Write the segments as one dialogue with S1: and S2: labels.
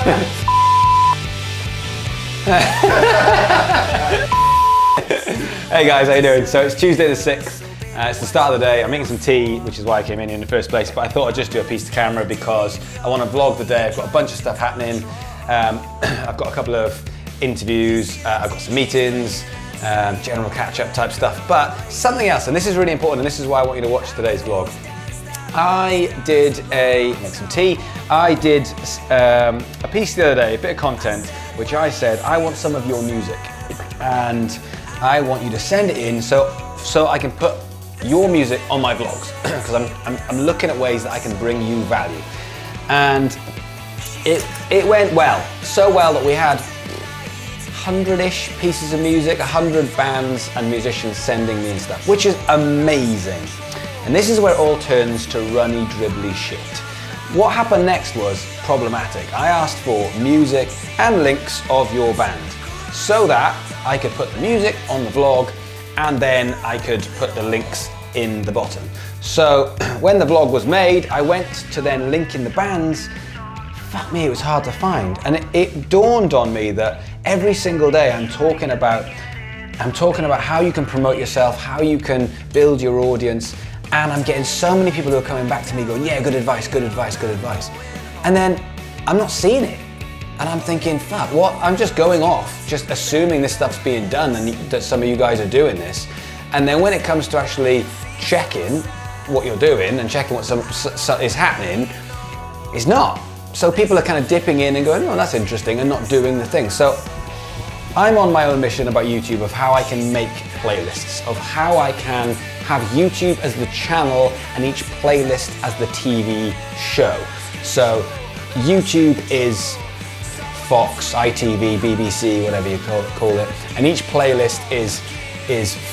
S1: Hey guys, how you doing? So it's Tuesday the 6th. It's the start of the day. I'm making some tea, which is why I came in here in the first place, but I thought I'd just do a piece to camera because I want to vlog the day. I've got a bunch of stuff happening. I've got a couple of interviews, I've got some meetings, general catch-up type stuff, but something else, and this is really important, and this is why I want you to watch today's vlog. Make some tea. I did a piece the other day, a bit of content, which I said, I want some of your music, and I want you to send it in so I can put your music on my vlogs, because I'm looking at ways that I can bring you value. And it went well, so well that we had 100-ish pieces of music, 100 bands and musicians sending me and stuff, which is amazing. And this is where it all turns to runny, dribbly shit. What happened next was problematic. I asked for music and links of your band so that I could put the music on the vlog and then I could put the links in the bottom. So when the vlog was made, I went to then link in the bands. Fuck me, it was hard to find. And it dawned on me that every single day I'm talking about how you can promote yourself, how you can build your audience, and I'm getting so many people who are coming back to me going, yeah, good advice, good advice, good advice. And then I'm not seeing it. And I'm thinking, fuck, what? I'm just going off, just assuming this stuff's being done and that some of you guys are doing this. And then when it comes to actually checking what you're doing and checking what is happening, it's not. So people are kind of dipping in and going, oh, that's interesting, and not doing the thing. So I'm on my own mission about YouTube of how I can make playlists, of how I can have YouTube as the channel and each playlist as the TV show. So YouTube is Fox, ITV, BBC, whatever you call it, and each playlist is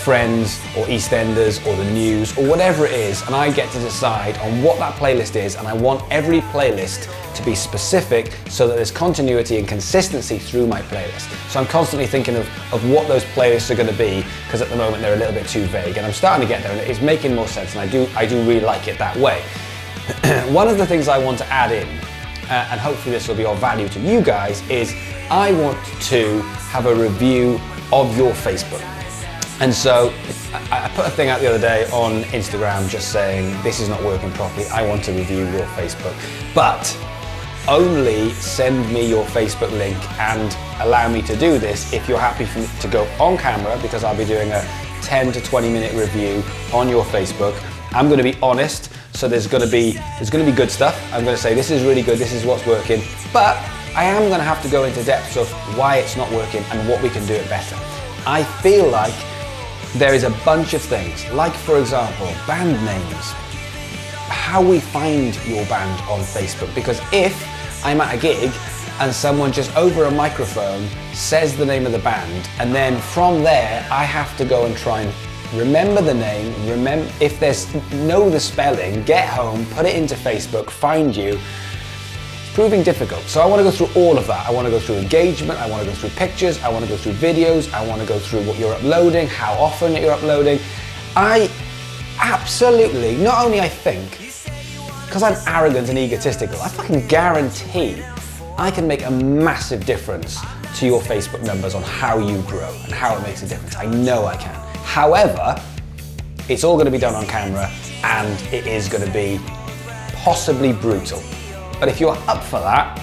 S1: Friends or EastEnders or the news or whatever it is, and I get to decide on what that playlist is, and I want every playlist to be specific so that there's continuity and consistency through my playlist. So I'm constantly thinking of what those playlists are going to be, because at the moment they're a little bit too vague, and I'm starting to get there and it's making more sense, and I do really like it that way. One of the things I want to add in, and hopefully this will be of value to you guys, is I want to have a review of your Facebook. And so I put a thing out the other day on Instagram just saying, this is not working properly, I want to review your Facebook. But only send me your Facebook link and allow me to do this if you're happy for me to go on camera, because I'll be doing a 10 to 20 minute review on your Facebook. I'm going to be honest, so there's going to be good stuff. I'm going to say this is really good, this is what's working, but I am going to have to go into depth of why it's not working and what we can do it better. I feel like there is a bunch of things, like for example, band names, how we find your band on Facebook, because if I'm at a gig and someone just over a microphone says the name of the band, and then from there I have to go and try and remember the name, if know the spelling, get home, put it into Facebook, find you, proving difficult. So I want to go through all of that. I want to go through engagement, I want to go through pictures, I want to go through videos, I want to go through what you're uploading, how often you're uploading. I absolutely, not only I think, because I'm arrogant and egotistical, I fucking guarantee I can make a massive difference to your Facebook numbers on how you grow and how it makes a difference. I know I can. However, it's all going to be done on camera and it is going to be possibly brutal. But if you're up for that,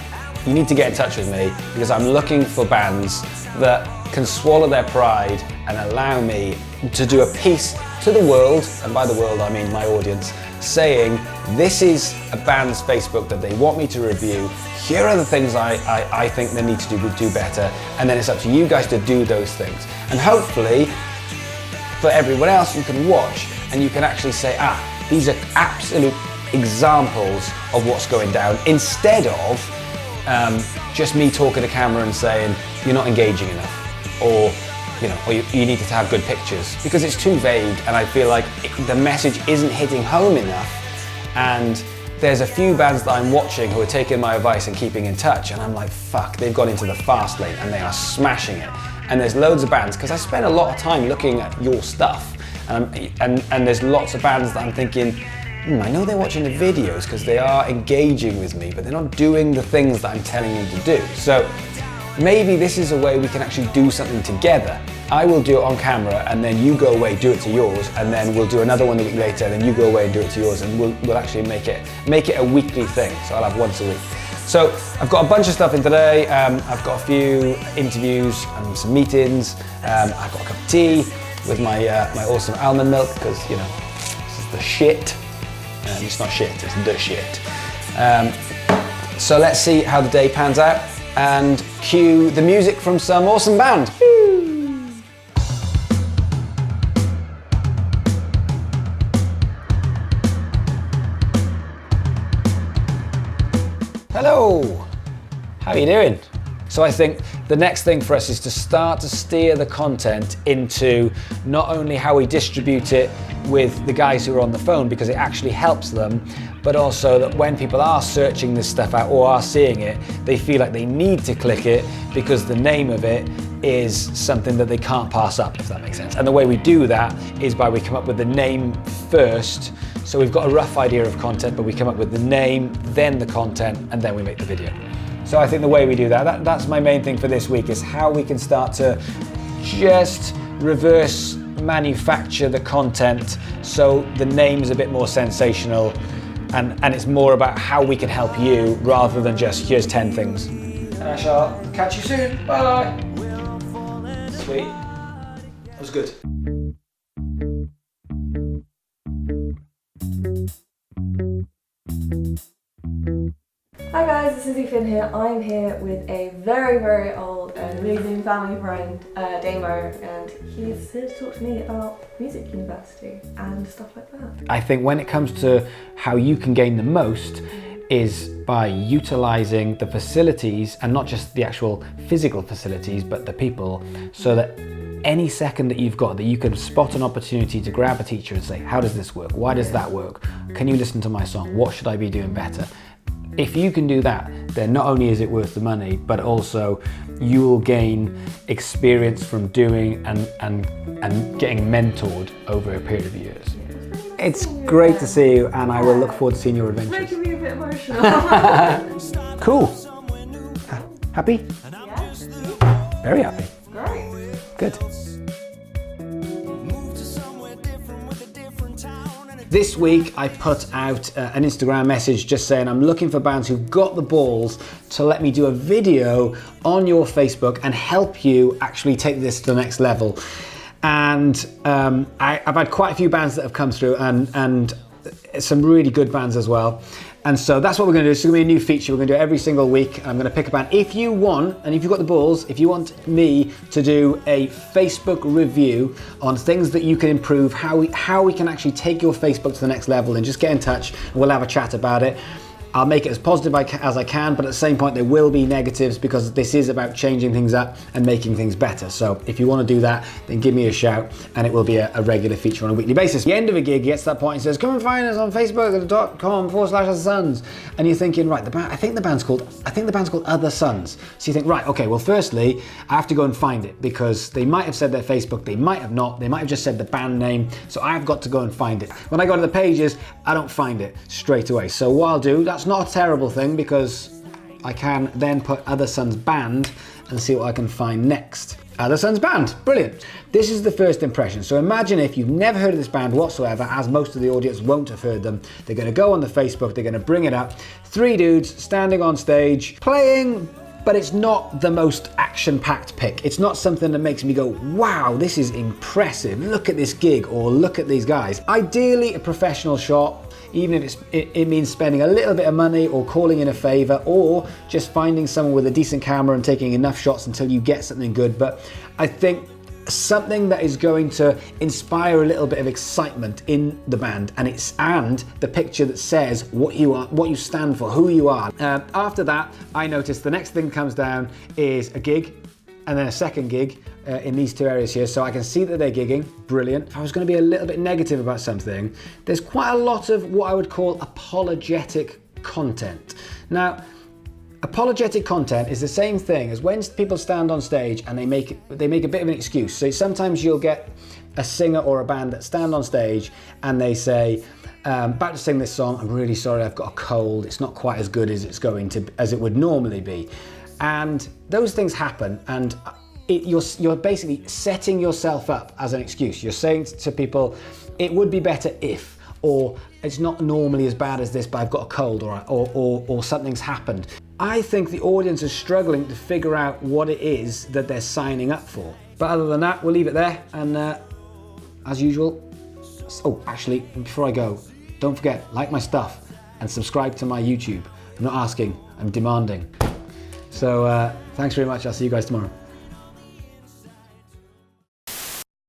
S1: you need to get in touch with me, because I'm looking for bands that can swallow their pride and allow me to do a piece to the world, and by the world I mean my audience, saying this is a band's Facebook that they want me to review, here are the things I think they need to do better, and then it's up to you guys to do those things. And hopefully, for everyone else, you can watch and you can actually say, these are absolute examples of what's going down, instead of just me talking to camera and saying you're not engaging enough, or you need to have good pictures, because it's too vague and I feel like the message isn't hitting home enough. And there's a few bands that I'm watching who are taking my advice and keeping in touch, and I'm like, fuck, they've gone into the fast lane and they are smashing it. And there's loads of bands, because I spend a lot of time looking at your stuff, and there's lots of bands that I'm thinking, I know they're watching the videos because they are engaging with me, but they're not doing the things that I'm telling them to do. So maybe this is a way we can actually do something together. I will do it on camera, and then you go away, do it to yours, and then we'll do another one the week later, and then you go away and do it to yours, and we'll actually make it a weekly thing. So I'll have once a week. So I've got a bunch of stuff in today. I've got a few interviews and some meetings. I've got a cup of tea with my awesome almond milk, because you know, this is the shit. It's not shit, it's the shit. So let's see how the day pans out, and cue the music from some awesome band. Hello, how are you doing? So I think the next thing for us is to start to steer the content into not only how we distribute it with the guys who are on the phone, because it actually helps them, but also that when people are searching this stuff out or are seeing it, they feel like they need to click it because the name of it is something that they can't pass up, if that makes sense. And the way we do that is by we come up with the name first. So we've got a rough idea of content, but we come up with the name, then the content, and then we make the video. So I think the way we do that's my main thing for this week, is how we can start to just reverse manufacture the content so the name is a bit more sensational, and it's more about how we can help you rather than just here's 10 things. And I shall catch you soon. Bye. Sweet. That was good.
S2: Hi guys, this is Ethan here. I'm here with a very, very old and amazing family friend, Daymo, and he's here to talk to me about music university and stuff like that.
S1: I think when it comes to how you can gain the most is by utilising the facilities, and not just the actual physical facilities, but the people, so that any second that you've got, that you can spot an opportunity to grab a teacher and say, how does this work? Why does that work? Can you listen to my song? What should I be doing better? If you can do that, then not only is it worth the money, but also you will gain experience from doing and getting mentored over a period of years. It's great to see you, and I will look forward to seeing your adventures.
S2: It's making me a bit emotional.
S1: Cool. Happy?
S2: Yeah.
S1: Very happy.
S2: Great.
S1: Good. This week I put out an Instagram message just saying I'm looking for bands who've got the balls to let me do a video on your Facebook and help you actually take this to the next level. And I've had quite a few bands that have come through, and some really good bands as well. And so that's what we're going to do. It's going to be a new feature. We're going to do it every single week. I'm going to pick a band. If you want, and if you've got the balls, if you want me to do a Facebook review on things that you can improve, how we can actually take your Facebook to the next level, then just get in touch and we'll have a chat about it. I'll make it as positive as I can, but at the same point there will be negatives, because this is about changing things up and making things better. So if you want to do that, then give me a shout, and it will be a regular feature on a weekly basis. At the end of a gig, he gets to that point and says, come and find us on Facebook.com/Other and you're thinking, right, I think the band's called Other Sons. So you think, right, okay, well, firstly, I have to go and find it, because they might have said their Facebook, they might have not, they might have just said the band name, so I've got to go and find it. When I go to the pages, I don't find it straight away. So what I'll do, that's not a terrible thing, because I can then put Other Sons Band and see what I can find next. Other Sons Band, brilliant. This is the first impression. So imagine if you've never heard of this band whatsoever, as most of the audience won't have heard them. They're going to go on the Facebook, they're going to bring it up. 3 dudes standing on stage, playing, but it's not the most action-packed pick. It's not something that makes me go, wow, this is impressive. Look at this gig, or look at these guys. Ideally, a professional shot, even if it means spending a little bit of money or calling in a favor, or just finding someone with a decent camera and taking enough shots until you get something good. But I think something that is going to inspire a little bit of excitement in the band, and the picture that says what you are, what you stand for, who you are. After that, I noticed the next thing comes down is a gig, and then a second gig in these 2 areas here, so I can see that they're gigging. Brilliant. If I was going to be a little bit negative about something, there's quite a lot of what I would call apologetic content. Now, Apologetic content is the same thing as when people stand on stage and they make a bit of an excuse. So sometimes you'll get a singer or a band that stand on stage and they say, about to sing this song, I'm really sorry, I've got a cold, it's not quite as good as as it would normally be. And those things happen, and you're basically setting yourself up as an excuse. You're saying to people, it would be better if, or it's not normally as bad as this, but I've got a cold, or something's happened. I think the audience is struggling to figure out what it is that they're signing up for. But other than that, we'll leave it there. And as usual, oh, actually, before I go, don't forget, like my stuff and subscribe to my YouTube. I'm not asking, I'm demanding. So thanks very much. I'll see you guys tomorrow.